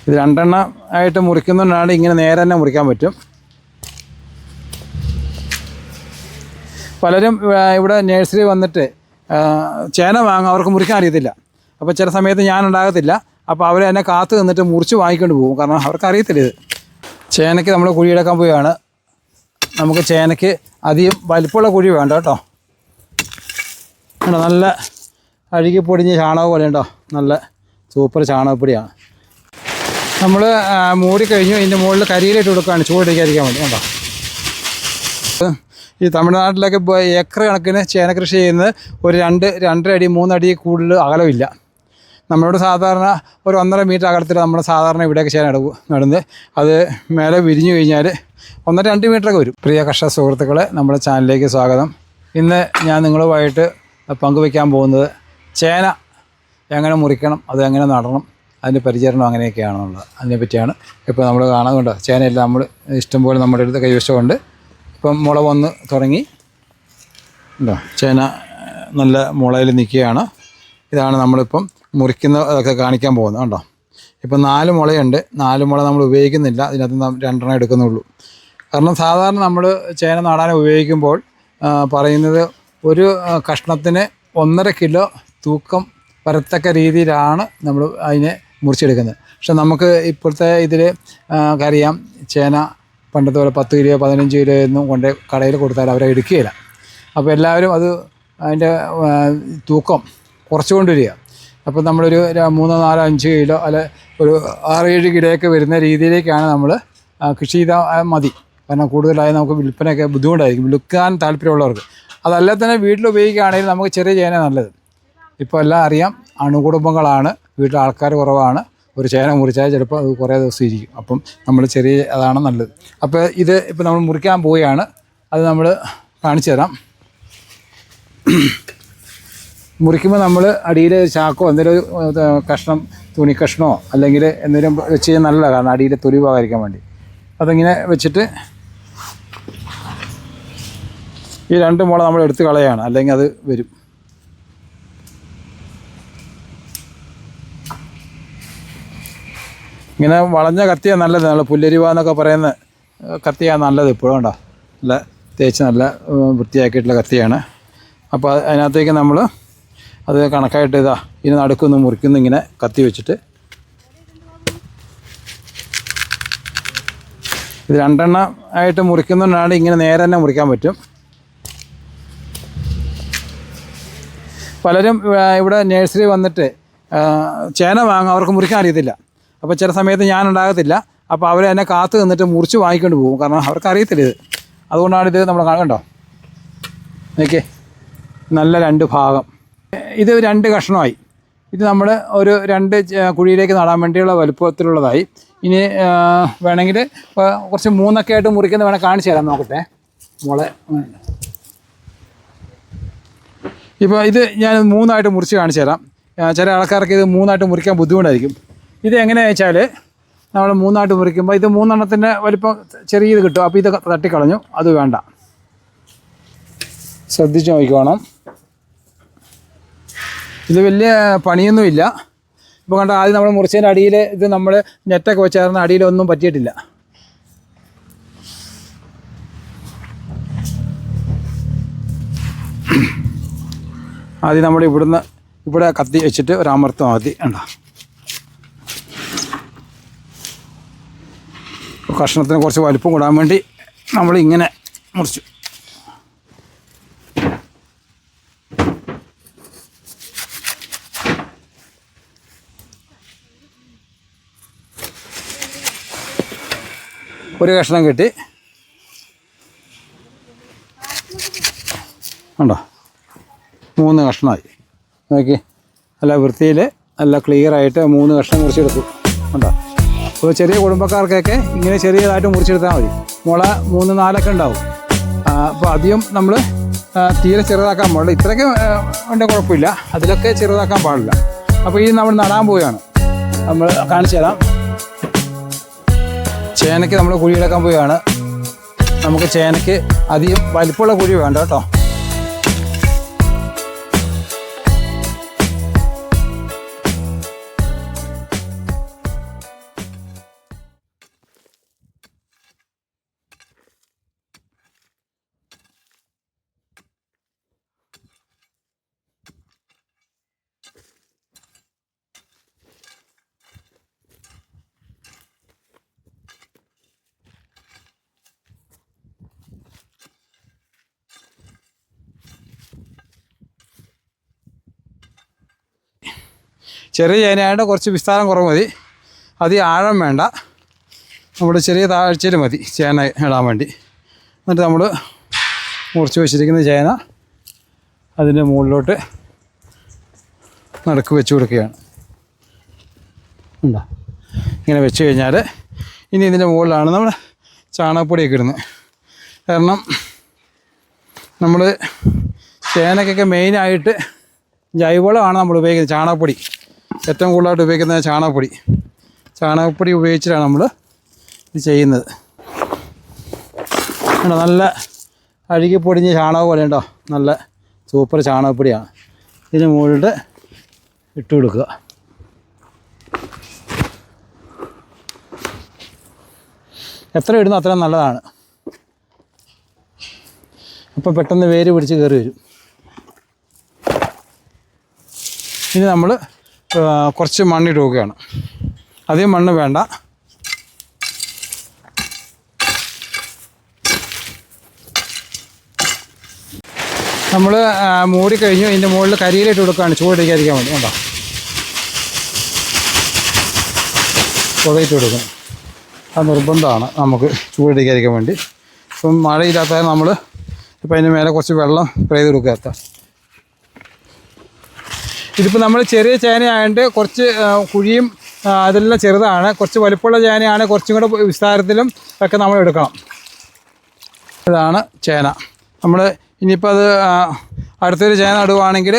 ഇത് രണ്ടെണ്ണം ആയിട്ട് മുറിക്കുന്നതുകൊണ്ടാണ് ഇങ്ങനെ നേരെ തന്നെ മുറിക്കാൻ പറ്റും. പലരും ഇവിടെ നഴ്സറി വന്നിട്ട് ചേന വാങ്ങും, അവർക്ക് മുറിക്കാൻ അറിയത്തില്ല. അപ്പോൾ ചില സമയത്ത് ഞാനുണ്ടാകത്തില്ല. അപ്പോൾ അവർ എന്നെ കാത്തു നിന്നിട്ട് മുറിച്ച് വാങ്ങിക്കൊണ്ട് പോകും, കാരണം അവർക്ക് അറിയത്തില്ല ഇത്. ചേനയ്ക്ക് നമ്മൾ കുഴിയെടുക്കാൻ പോവുകയാണ്. നമുക്ക് ചേനയ്ക്ക് അധികം വലിപ്പമുള്ള കുഴി വേണ്ട കേട്ടോ. നല്ല അഴുകി പൊടിഞ്ഞ ചാണകം പോലെ ഉണ്ടോ, നല്ല സൂപ്പർ ചാണകപ്പൊടിയാണ്. നമ്മൾ മൂടിക്കഴിഞ്ഞു. ഇതിൻ്റെ മുകളിൽ കരിയിലിട്ട് കൊടുക്കുകയാണ് ചൂടിരിക്കാതിരിക്കാൻ വേണ്ടി. കണ്ടോ, ഈ തമിഴ്നാട്ടിലൊക്കെ ഏക്കർ കണക്കിന് ചേന കൃഷി ചെയ്യുന്നത് ഒരു 2-2.5 അടി 3 അടി കൂടുതൽ അകലമില്ല. നമ്മളോട് സാധാരണ ഒരു 1.5 മീറ്റർ അകലത്തിൽ നമ്മൾ സാധാരണ ഇവിടെയൊക്കെ ചേന നടുന്നത്. അത് മേലെ വിരിഞ്ഞു കഴിഞ്ഞാൽ 1-2 മീറ്ററൊക്കെ വരും. പ്രിയ കർഷക സുഹൃത്തുക്കളെ, നമ്മുടെ ചാനലിലേക്ക് സ്വാഗതം. ഇന്ന് ഞാൻ നിങ്ങളുമായിട്ട് പങ്കുവയ്ക്കാൻ പോകുന്നത് ചേന എങ്ങനെ മുറിക്കണം, അത് എങ്ങനെ നടണം, അതിൻ്റെ പരിചരണം അങ്ങനെയൊക്കെയാണെന്നുള്ളത്, അതിനെപ്പറ്റിയാണ്. ഇപ്പോൾ നമ്മൾ കാണുന്നുണ്ട് ചേനയെല്ലാം നമ്മൾ ഇഷ്ടംപോലെ നമ്മുടെ അടുത്ത് കൈവശമുണ്ട്. ഇപ്പം മുള വന്ന് തുടങ്ങി ഉണ്ടോ, ചേന നല്ല മുളയിൽ നിൽക്കുകയാണ്. ഇതാണ് നമ്മളിപ്പം മുറിക്കുന്നതൊക്കെ കാണിക്കാൻ പോകുന്നത്. കണ്ടോ, ഇപ്പം 4 മുളയുണ്ട്. 4 മുള നമ്മൾ ഉപയോഗിക്കുന്നില്ല, ഇതിനകത്ത് 2 എടുക്കുന്നുള്ളൂ. കാരണം സാധാരണ നമ്മൾ ചേന നടാൻ ഉപയോഗിക്കുമ്പോൾ പറയുന്നത് ഒരു കഷ്ണത്തിന് 1.5 കിലോ തൂക്കം വരത്തക്ക രീതിയിലാണ് നമ്മൾ അതിനെ മുറിച്ചെടുക്കുന്നത്. പക്ഷെ നമുക്ക് ഇപ്പോഴത്തെ ഇതിൽ അറിയാം, ചേന പണ്ടത്തെ പോലെ 10 കിലോ 15 കിലോ ഒന്നും കൊണ്ട് കടയിൽ കൊടുത്താൽ അവരെ എടുക്കുകയില്ല. അപ്പോൾ എല്ലാവരും അത് അതിൻ്റെ തൂക്കം കുറച്ചുകൊണ്ട് വരിക. അപ്പോൾ നമ്മളൊരു 3, 4, 5 കിലോ അല്ലെ ഒരു 6-7 കിലോയൊക്കെ വരുന്ന രീതിയിലേക്കാണ് നമ്മൾ കൃഷി ചെയ്താൽ മതി. കാരണം കൂടുതലായി നമുക്ക് വിൽപ്പനയൊക്കെ ബുദ്ധിമുട്ടായിരിക്കും, വിൽക്കാൻ താല്പര്യമുള്ളവർക്ക്. അതല്ല തന്നെ വീട്ടിൽ ഉപയോഗിക്കുകയാണെങ്കിൽ നമുക്ക് ചെറിയ ചേന നല്ലത്. ഇപ്പോൾ എല്ലാം അറിയാം, അണുകുടുംബങ്ങളാണ്, വീട്ടിൽ ആൾക്കാർ കുറവാണ്. ഒരു ചേന മുറിച്ചാൽ ചിലപ്പോൾ അത് കുറേ ദിവസം ഇരിക്കും. അപ്പം നമ്മൾ ചെറിയ അതാണ് നല്ലത്. അപ്പോൾ ഇത് ഇപ്പോൾ നമ്മൾ മുറിക്കാൻ പോവുകയാണ്. അത് നമ്മൾ കാണിച്ചു തരാം. മുറിക്കുമ്പോൾ നമ്മൾ അടിയിൽ ചാക്കോ എന്തെങ്കിലും കഷ്ണം, തുണി കഷ്ണമോ അല്ലെങ്കിൽ എന്തെങ്കിലും വെച്ച് കഴിഞ്ഞാൽ നല്ലതാണ്. കാരണം അടിയിൽ തൊലി പോകാതിരിക്കാൻ വേണ്ടി അതിങ്ങനെ വെച്ചിട്ട് ഈ 2 മുള നമ്മൾ എടുത്ത് കളയാണ്, അല്ലെങ്കിൽ അത് വരും. ഇങ്ങനെ വളഞ്ഞ കത്തിയാണ് നല്ലത്. നമ്മൾ പുല്ലരിവ എന്നൊക്കെ പറയുന്ന കത്തിയാണ് നല്ലത്. ഇപ്പോഴും ഉണ്ടോ, നല്ല തേച്ച് നല്ല വൃത്തിയാക്കിയിട്ടുള്ള കത്തിയാണ്. അപ്പോൾ അതിനകത്തേക്ക് നമ്മൾ അത് കണക്കായിട്ട് ഇതിന് നടുക്കൊന്ന് മുറിക്കുന്നു, ഇങ്ങനെ കത്തി വെച്ചിട്ട്. ഇത് 2 ആയിട്ട് മുറിക്കുന്നതുകൊണ്ടാണ് ഇങ്ങനെ നേരെ തന്നെ മുറിക്കാൻ പറ്റും. പലരും ഇവിടെ നഴ്സറി വന്നിട്ട് ചേന വാങ്ങും, അവർക്ക് മുറിക്കാൻ അറിയത്തില്ല. അപ്പോൾ ചില സമയത്ത് ഞാനുണ്ടാകത്തില്ല. അപ്പോൾ അവർ എന്നെ കാത്തു നിന്നിട്ട് മുറിച്ച് വാങ്ങിക്കൊണ്ട് പോകും, കാരണം അവർക്ക് അറിയത്തില്ല ഇത്. അതുകൊണ്ടാണിത് നമ്മൾ കണ്ടോ, ഓക്കെ, നല്ല 2 ഭാഗം. ഇത് 2 കഷ്ണമായി. ഇത് നമ്മൾ ഒരു 2 കുഴിയിലേക്ക് നടാൻ വേണ്ടിയുള്ള വലുപ്പത്തിലുള്ളതായി. ഇനി വേണമെങ്കിൽ കുറച്ച് 3 ആയിട്ട് മുറിക്കുന്നത് വേണേൽ കാണിച്ചു തരാം, നോക്കട്ടെ. മുള ഇപ്പോൾ ഇത് ഞാൻ 3 ആയിട്ട് മുറിച്ച് കാണിച്ചു തരാം. ചില ആൾക്കാർക്ക് ഇത് 3 ആയിട്ട് മുറിക്കാൻ ബുദ്ധിമുട്ടായിരിക്കും. ഇത് എങ്ങനെയാണെന്ന് വെച്ചാൽ നമ്മൾ 3 ആയിട്ട് മുറിക്കുമ്പോൾ ഇത് 3 എണ്ണത്തിൻ്റെ വലിപ്പം ചെറിയത് കിട്ടും. അപ്പോൾ ഇത് തട്ടിക്കളഞ്ഞു, അത് വേണ്ട, ശ്രദ്ധിച്ച് നോക്കിക്കോണം. ഇത് വലിയ പണിയൊന്നുമില്ല. ഇപ്പോൾ കണ്ട, ആദ്യം നമ്മൾ മുറിച്ചതിൻ്റെ അടിയിൽ ഇത് നമ്മൾ നെറ്റൊക്കെ വെച്ചായിരുന്ന അടിയിലൊന്നും പറ്റിയിട്ടില്ല. ആദ്യം നമ്മൾ ഇവിടെ കത്തി വെച്ചിട്ട് ഒരു അമർത്തം മതി. ഉണ്ടോ, കഷ്ണത്തിന് കുറച്ച് വലിപ്പം കൂടാൻ വേണ്ടി നമ്മളിങ്ങനെ മുറിച്ചു. ഒരു കഷ്ണം കിട്ടി. ഉണ്ടോ, 3 കഷ്ണമായി. നോക്കി, നല്ല വൃത്തിയിൽ നല്ല ക്ലിയറായിട്ട് 3 കഷ്ണം മുറിച്ചെടുത്തു. ഉണ്ടോ, അപ്പോൾ ചെറിയ കുടുംബക്കാർക്കൊക്കെ ഇങ്ങനെ ചെറിയതായിട്ട് മുറിച്ചെടുത്താൽ മതി. മുള 3-4 ഉണ്ടാവും. അപ്പോൾ അധികം നമ്മൾ തീരെ ചെറുതാക്കാൻ പാടില്ല. ഇത്രയൊക്കെ ഉണ്ട് കുഴപ്പമില്ല, അതിലൊക്കെ ചെറുതാക്കാൻ പാടില്ല. അപ്പോൾ ഇത് നമ്മൾ നടാൻ പോവുകയാണ്. നമ്മൾ കാണിച്ചു തരാം. ചേനയ്ക്ക് നമ്മൾ കുഴിയെടുക്കാൻ പോവുകയാണ്. നമുക്ക് ചേനയ്ക്ക് അധികം വലിപ്പമുള്ള കുഴി വേണ്ട കേട്ടോ. ചെറിയ ചേനയായിട്ട് കുറച്ച് വിസ്താരം കുറവ് മതി, അതി ആഴം വേണ്ട, നമ്മൾ ചെറിയ താഴ്ചയിൽ മതി ചേന ഇടാൻ വേണ്ടി. എന്നിട്ട് നമ്മൾ മുറിച്ച് വെച്ചിരിക്കുന്ന ചേന അതിൻ്റെ മുകളിലോട്ട് നടുക്ക് വെച്ച് കൊടുക്കുകയാണ്. ഉണ്ടോ? ഇങ്ങനെ വെച്ച് കഴിഞ്ഞാൽ ഇനി ഇതിൻ്റെ മുകളിലാണ് നമ്മൾ ചാണകപ്പൊടിയൊക്കെ ഇടുന്നത്. കാരണം നമ്മൾ ചേനക്കൊക്കെ മെയിനായിട്ട് ജൈവവളമാണ് നമ്മൾ ഉപയോഗിക്കുന്നത്. ചാണകപ്പൊടി ഏറ്റവും കൂടുതലായിട്ട് ഉപയോഗിക്കുന്നത് ചാണകപ്പൊടി ഉപയോഗിച്ചിട്ടാണ് നമ്മൾ ഇത് ചെയ്യുന്നത്. നല്ല അഴുകി പൊടിഞ്ഞ ചാണകം പോലെ ഉണ്ടോ, നല്ല സൂപ്പർ ചാണകപ്പൊടിയാണ്. ഇതിന് മുകളിൽ ഇട്ട് കൊടുക്കുക. എത്ര ഇടുന്നു അത്രയും നല്ലതാണ്. അപ്പോൾ പെട്ടെന്ന് വേര് പിടിച്ച് കയറി വരും. ഇനി നമ്മൾ കുറച്ച് മണ്ണിട്ട് കൊടുക്കുകയാണ്. അധികം മണ്ണ് വേണ്ട. നമ്മൾ മൂടിക്കഴിഞ്ഞു. ഇതിൻ്റെ മുകളിൽ കരിയിലിട്ട് കൊടുക്കുകയാണ് ചൂടടിക്കാതിരിക്കാൻ വേണ്ടി. കണ്ടോ, പുകയിട്ട് കൊടുക്കണം. അത് നിർബന്ധമാണ് നമുക്ക് ചൂടടിക്കാതിരിക്കാൻ വേണ്ടി. ഇപ്പം മഴയില്ലാത്തത് നമ്മൾ ഇപ്പം അതിന് മേലെ കുറച്ച് വെള്ളം സ്പ്രേ ചെയ്ത് കൊടുക്കുക. ഇതിപ്പോൾ നമ്മൾ ചെറിയ ചേനയായതുകൊണ്ട് കുറച്ച് കുഴിയും അതെല്ലാം ചെറുതാണ്. കുറച്ച് വലിപ്പമുള്ള ചേനയാണ്, കുറച്ചും കൂടെ വിസ്താരത്തിലും ഒക്കെ നമ്മൾ എടുക്കണം. ഇതാണ് ചേന. നമ്മൾ ഇനിയിപ്പോൾ അത് അടുത്തൊരു ചേന നടുവാണെങ്കിൽ,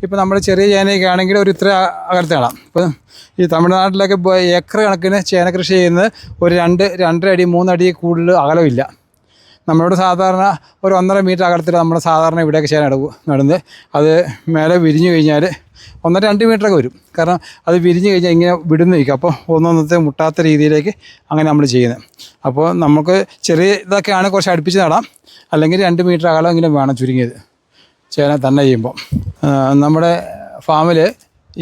ഇപ്പോൾ നമ്മൾ ചെറിയ ചേനയൊക്കെ ആണെങ്കിൽ ഒരു ഇത്ര അകലത്ത് നടാം. ഇപ്പം ഈ തമിഴ്നാട്ടിലൊക്കെ ഏക്കർ കണക്കിന് ചേന കൃഷി ചെയ്യുന്നത് ഒരു 2-2.5 അടി 3 അടി കൂടുതൽ അകലമില്ല. നമ്മളോട് സാധാരണ ഒരു 1.5 മീറ്റർ അകലത്തിൽ നമ്മൾ സാധാരണ ഇവിടെയൊക്കെ ചേന നടുന്നത്. അത് മേലെ വിരിഞ്ഞു കഴിഞ്ഞാൽ 1-2 മീറ്ററൊക്കെ വരും. കാരണം അത് വിരിഞ്ഞു കഴിഞ്ഞാൽ ഇങ്ങനെ വിടുന്നു നിൽക്കും. അപ്പോൾ ഒന്നൊന്നത്തെ മുട്ടാത്ത രീതിയിലേക്ക് അങ്ങനെ നമ്മൾ ചെയ്യുന്നത്. അപ്പോൾ നമുക്ക് ചെറിയ ഇതൊക്കെയാണ് കുറച്ച് അടുപ്പിച്ച് നടാം, അല്ലെങ്കിൽ 2 മീറ്റർ അകലമെങ്കിലും വേണം ചുരുങ്ങിയത് ചേന തന്നെ ചെയ്യുമ്പോൾ. നമ്മുടെ ഫാമിൽ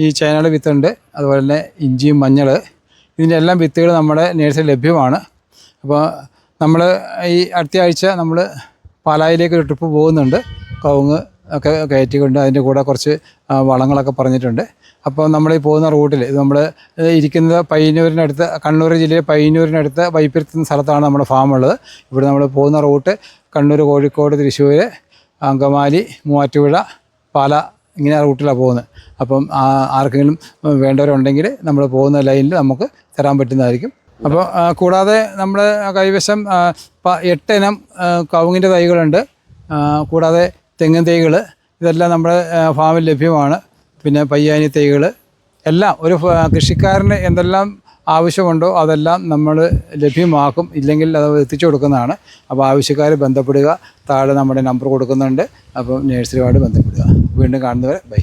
ഈ ചേനയുടെ വിത്തുണ്ട്, അതുപോലെ തന്നെ ഇഞ്ചിയും മഞ്ഞൾ, ഇതിൻ്റെ എല്ലാം വിത്തുകൾ നമ്മുടെ നേഴ്സറി ലഭ്യമാണ്. അപ്പോൾ നമ്മൾ ഈ അടുത്ത ആഴ്ച നമ്മൾ പാലായിലേക്ക് ഒരു ട്രിപ്പ് പോകുന്നുണ്ട്. കവുങ്ങ് ഒക്കെ കയറ്റിക്കൊണ്ട് അതിൻ്റെ കൂടെ കുറച്ച് വളങ്ങളൊക്കെ പറഞ്ഞിട്ടുണ്ട്. അപ്പോൾ നമ്മൾ ഈ പോകുന്ന റൂട്ടിൽ ഇത് നമ്മൾ ഇരിക്കുന്നത് പയ്യന്നൂരിനടുത്ത്, കണ്ണൂർ ജില്ലയിലെ പയ്യന്നൂരിനടുത്ത് വൈപ്പിരുത്ത് എന്ന സ്ഥലത്താണ് നമ്മുടെ ഫാം ഉള്ളത്. ഇവിടെ നമ്മൾ പോകുന്ന റൂട്ട് കണ്ണൂർ, കോഴിക്കോട്, തൃശ്ശൂർ, അങ്കമാലി, മൂവാറ്റുപുഴ, പാല, ഇങ്ങനെ റൂട്ടിലാണ് പോകുന്നത്. അപ്പം ആർക്കെങ്കിലും വേണ്ടവരുണ്ടെങ്കിൽ നമ്മൾ പോകുന്ന ലൈനിൽ നമുക്ക് തരാൻ പറ്റുന്നതായിരിക്കും. അപ്പോൾ കൂടാതെ നമ്മുടെ കൈവശം 8 ഇനം കവുങ്ങിൻ്റെ തൈകളുണ്ട്. കൂടാതെ തെങ്ങിൻ തൈകൾ, ഇതെല്ലാം നമ്മുടെ ഫാമിൽ ലഭ്യമാണ്. പിന്നെ പയ്യാനി തൈകൾ, എല്ലാം ഒരു കൃഷിക്കാരന് എന്തെല്ലാം ആവശ്യമുണ്ടോ അതെല്ലാം നമ്മൾ ലഭ്യമാക്കും. ഇല്ലെങ്കിൽ അത് എത്തിച്ചു കൊടുക്കുന്നതാണ്. അപ്പോൾ ആവശ്യക്കാർ ബന്ധപ്പെടുക. താഴെ നമ്മുടെ നമ്പർ കൊടുക്കുന്നുണ്ട്. അപ്പം നേഴ്സറിയുമായിട്ട് ബന്ധപ്പെടുക. വീണ്ടും കാണുന്നവരെ ബൈ.